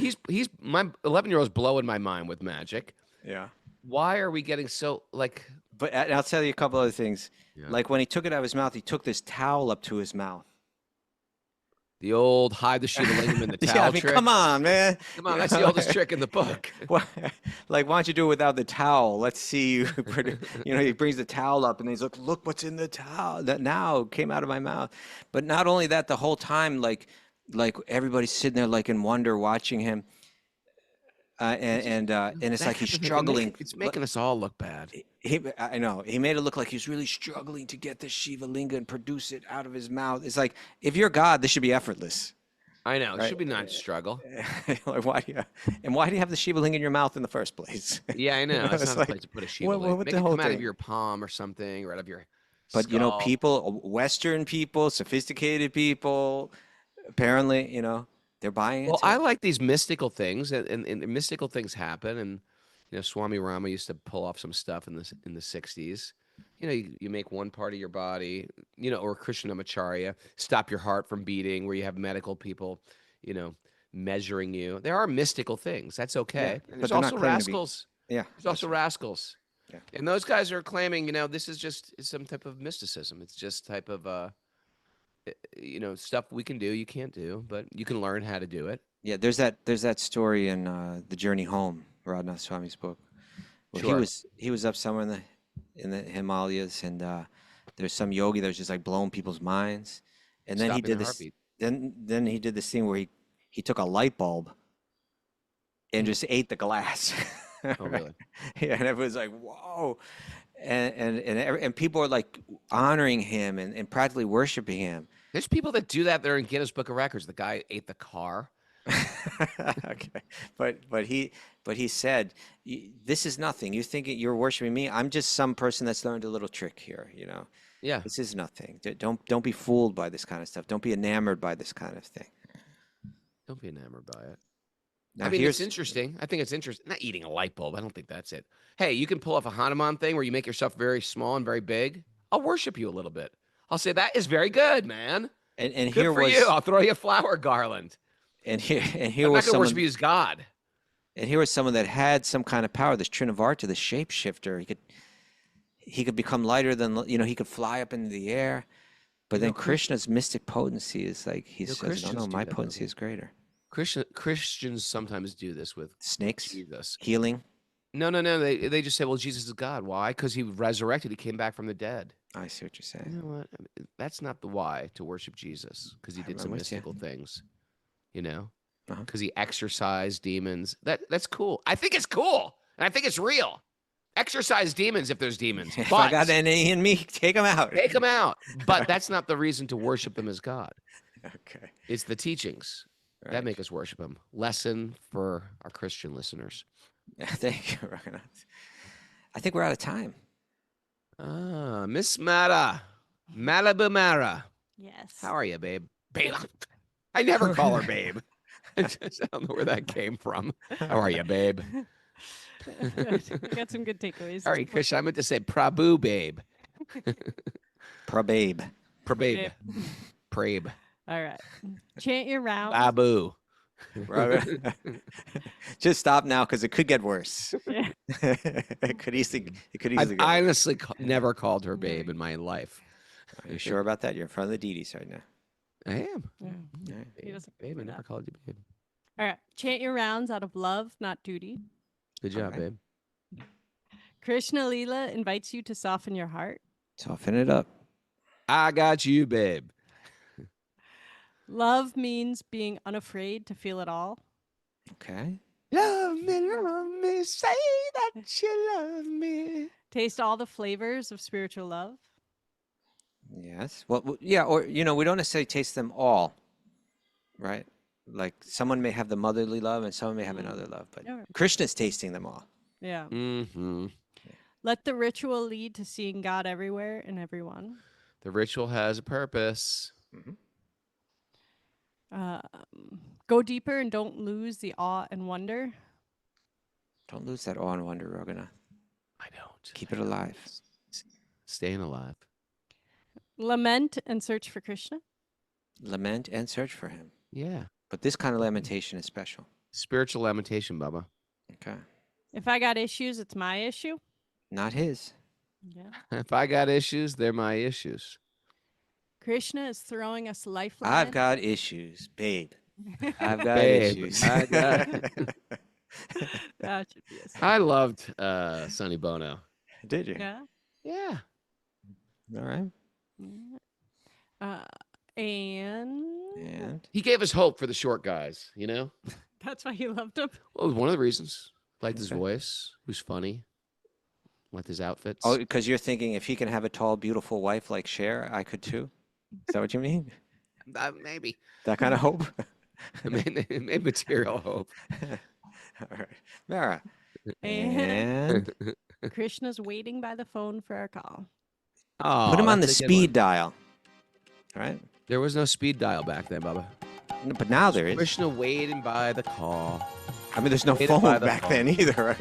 my 11-year-old's blowing my mind with magic. Yeah. Why are we getting so like? But I'll tell you a couple other things. Yeah. Like when he took it out of his mouth, he took this towel up to his mouth. The old hide the Shiva Lingam in the towel trick. Come on, man. Come on, that's the oldest trick in the book. Why don't you do it without the towel? Let's see you. He brings the towel up and he's like, look what's in the towel that now came out of my mouth. But not only that, the whole time, like everybody's sitting there like in wonder watching him. And it's like he's struggling. It's making us all look bad. I know. He made it look like he's really struggling to get the Shiva Linga and produce it out of his mouth. It's like, if you're God, this should be effortless. I know. It right? should be not struggle. Like, why do you have the Shiva Linga in your mouth in the first place? Yeah, I know. It's not like, a place to put a Shiva Linga. Make it come out of your palm or something, or out of your But, skull. people, Western people, sophisticated people, apparently, they're buying it. Well, I like these mystical things, and mystical things happen. And Swami Rama used to pull off some stuff in the 60s. You make one part of your body, or Krishnamacharya, stop your heart from beating, where you have medical people, measuring you. There are mystical things. That's okay. Yeah, And but there's they're also not claiming to be- rascals. Yeah. There's also rascals. Yeah. And those guys are claiming, this is just some type of mysticism. It's just type of stuff we can do, you can't do, but you can learn how to do it. Yeah, there's that story in The Journey Home, Radhanath Swami's book. Where Sure. he was up somewhere in the Himalayas, and there's some yogi that was just like blowing people's minds. And then he Stopping did the this. heartbeat. Then he did this thing where he took a light bulb and just ate the glass. Oh, really? Yeah, and everyone's like, whoa. And people are like honoring him and practically worshiping him. There's people that do that. They're in Guinness Book of Records. The guy ate the car. Okay, but he said, "This is nothing. You think you're worshiping me? I'm just some person that's learned a little trick here. Yeah. This is nothing. Don't be fooled by this kind of stuff. Don't be enamored by this kind of thing." Don't be enamored by it. Now I mean, it's here's interesting. I think it's interesting. Not eating a light bulb. I don't think that's it. Hey, you can pull off a Hanuman thing where you make yourself very small and very big. I'll worship you a little bit. I'll say that is very good, man. and Good here for was you. I'll throw you a flower garland. and here I'm was not going to worship someone you as God. and here was someone that had some kind of power. This Trinavarta, the shapeshifter. He could become lighter than he could fly up into the air. But then Krishna's mystic potency is like he says, "No, Christians do my that, potency though. is greater." Christians sometimes do this with Snakes, Jesus. healing. No. They just say, well, Jesus is God. Why? Because he resurrected. He came back from the dead. I see what you're saying. You know what? I mean, that's not the why to worship Jesus, because he did some I'm with you. mystical things, Uh-huh. because he exorcised demons. That's cool. I think it's cool. And I think it's real. Exorcise demons if there's demons. If But I got any in me, take them out. take them out. But that's not the reason to worship them as God. Okay. It's the teachings that Right. make us worship him. Lesson for our Christian listeners. Yeah, thank you, Raghunath. I think we're out of time. Miss Mara. Malibu Mara. Yes. How are you, babe? Babe. I never call her babe. I don't know where that came from. How are you, babe? We got some good takeaways. Sorry, Krishna. I meant to say Prabhu, babe. Prababe. Prababe. Prabe. All right. Chant your rounds. Babu. Just stop now because it could get worse. Yeah. It could easily I've get worse. honestly never called her babe in my life. Are you sure about that? You're in front of the Deities right now. I am. Yeah. All right. He doesn't Babe, I remember never that. called you babe. All right. Chant your rounds out of love, not duty. Good job, Okay. babe. Krishna Leela invites you to soften your heart. Soften it up. I got you, babe. Love means being unafraid to feel it all. Okay. Love me, say that you love me. Taste all the flavors of spiritual love. Yes. Well, yeah, or we don't necessarily taste them all, right? Like someone may have the motherly love and someone may have another love, but Yeah. Krishna's tasting them all. Yeah. Mm-hmm. Let the ritual lead to seeing God everywhere and everyone. The ritual has a purpose. Go deeper and don't lose the awe and wonder. Don't lose that awe and wonder, Raghunath. I don't. Keep it alive. Staying alive. Lament and search for Krishna. Lament and search for him. Yeah. But this kind of lamentation is special. Spiritual lamentation, Bubba. Okay. If I got issues, it's my issue. Not his. Yeah. If I got issues, they're my issues. Krishna is throwing us lifeline. I've got issues, babe. I've got Babe, issues. I got- That should be a song. I loved Sonny Bono. Did you? Yeah. Yeah. All right. And He gave us hope for the short guys, you know? that's why you loved him. Well, one of the reasons. Liked his Okay. voice. Who's funny. Liked his outfits. Oh, because you're thinking if he can have a tall, beautiful wife like Cher, I could too? Is that what you mean? Maybe. That kind of hope? I mean, material hope. All right. Mara. And And Krishna's waiting by the phone for our call. Oh, put him on the that's a good speed one. dial. All right. There was no speed dial back then, Bubba. No, but now there is. Krishna waiting by the call. I mean, there's no Waited phone by the back phone. then either.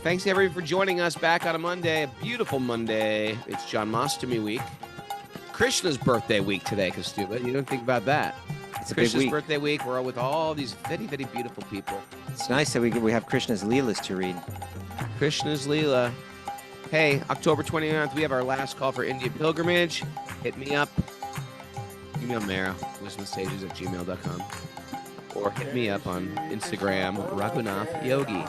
Thanks everybody for joining us back on a Monday, a beautiful Monday. It's Janmashtami week. Krishna's birthday week today, Kastuba. You don't think about that. It's a big Krishna's week. birthday week. We're with all these very, very beautiful people. It's nice that we have Krishna's Leelas to read. Krishna's Leela. Hey, October 29th, we have our last call for India pilgrimage. Hit me up. Email Mara, wisdomsages@gmail.com. Or hit me up on Instagram, Raghunath Yogi.